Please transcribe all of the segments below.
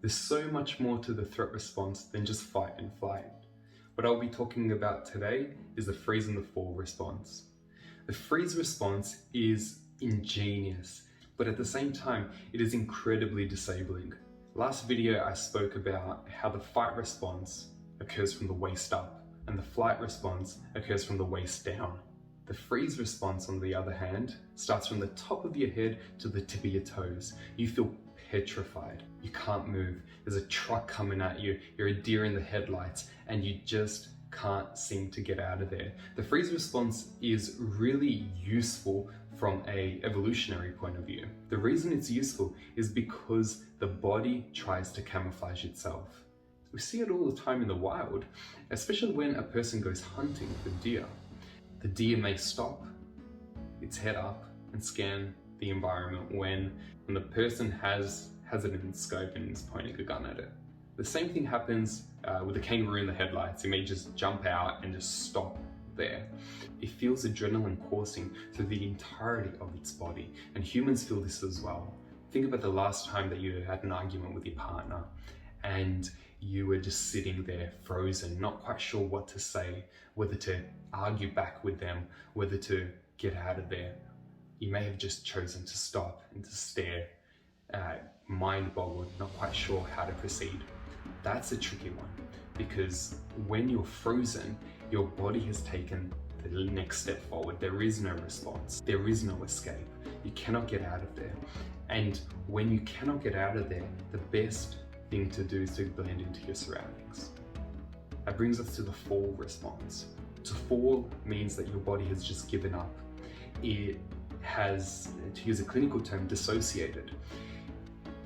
There's so much more to the threat response than just fight and flight. What I'll be talking about today is the freeze and the fall response. The freeze response is ingenious, but at the same time, it is incredibly disabling. Last video, I spoke about how the fight response occurs from the waist up and the flight response occurs from the waist down. The freeze response, on the other hand, starts from the top of your head to the tip of your toes. You feel petrified. You can't move. There's a truck coming at you. You're a deer in the headlights and you just can't seem to get out of there. The freeze response is really useful from an evolutionary point of view. The reason it's useful is because the body tries to camouflage itself. We see it all the time in the wild, especially when a person goes hunting for deer. The deer may stop its head up and scan the environment when the person has it in scope and is pointing a gun at it. The same thing happens with a kangaroo in the headlights. It may just jump out and just stop there. It feels adrenaline coursing through the entirety of its body, and humans feel this as well. Think about the last time that you had an argument with your partner and you were just sitting there frozen, not quite sure what to say, whether to argue back with them, whether to get out of there. You may have just chosen to stop and to stare, mind boggled, not quite sure how to proceed. That's a tricky one, because when you're frozen, your body has taken the next step forward. There is no response. There is no escape. You cannot get out of there. And when you cannot get out of there, the best thing to do is to blend into your surroundings. That brings us to the fall response. To fall means that your body has just given up. It has, to use a clinical term, dissociated.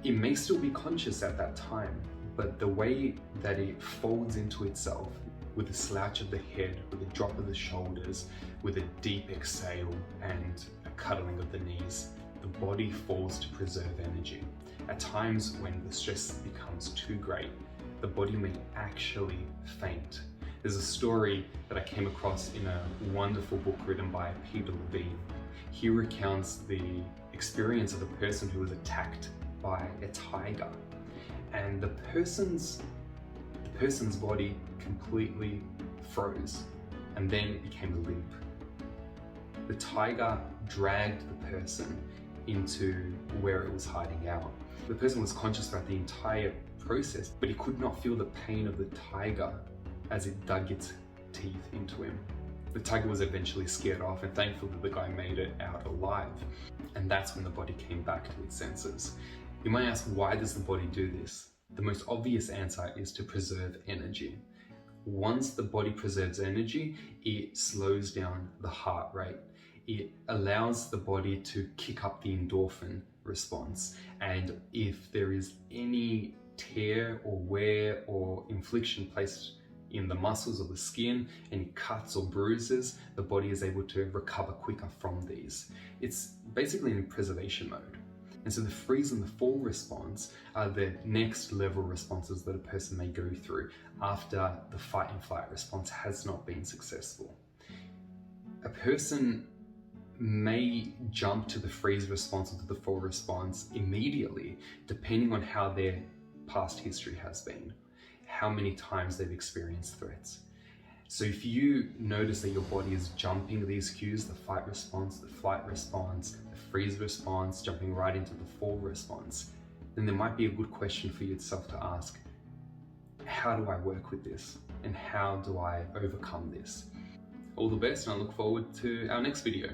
It may still be conscious at that time, but the way that it folds into itself, with a slouch of the head, with a drop of the shoulders, with a deep exhale and a cuddling of the knees, the body falls to preserve energy. At times when the stress becomes too great, the body may actually faint. There's a story that I came across in a wonderful book written by Peter Levine. He recounts the experience of a person who was attacked by a tiger, and the person's body completely froze and then it became limp. The tiger dragged the person into where it was hiding out. The person was conscious throughout the entire process, but he could not feel the pain of the tiger as it dug its teeth into him. The tiger was eventually scared off, and thankfully the guy made it out alive. And that's when the body came back to its senses. You might ask, why does the body do this? The most obvious answer is to preserve energy. Once the body preserves energy, it slows down the heart rate. It allows the body to kick up the endorphin response. And if there is any tear or wear or infliction placed in the muscles or the skin, any cuts or bruises, the body is able to recover quicker from these. It's basically in preservation mode. And so the freeze and the fall response are the next level responses that a person may go through after the fight and flight response has not been successful. A person may jump to the freeze response or to the fall response immediately, depending on how their past history has been, how many times they've experienced threats. So if you notice that your body is jumping these cues, the fight response, the flight response, the freeze response, jumping right into the fall response, then there might be a good question for yourself to ask: how do I work with this? And how do I overcome this? All the best, and I look forward to our next video.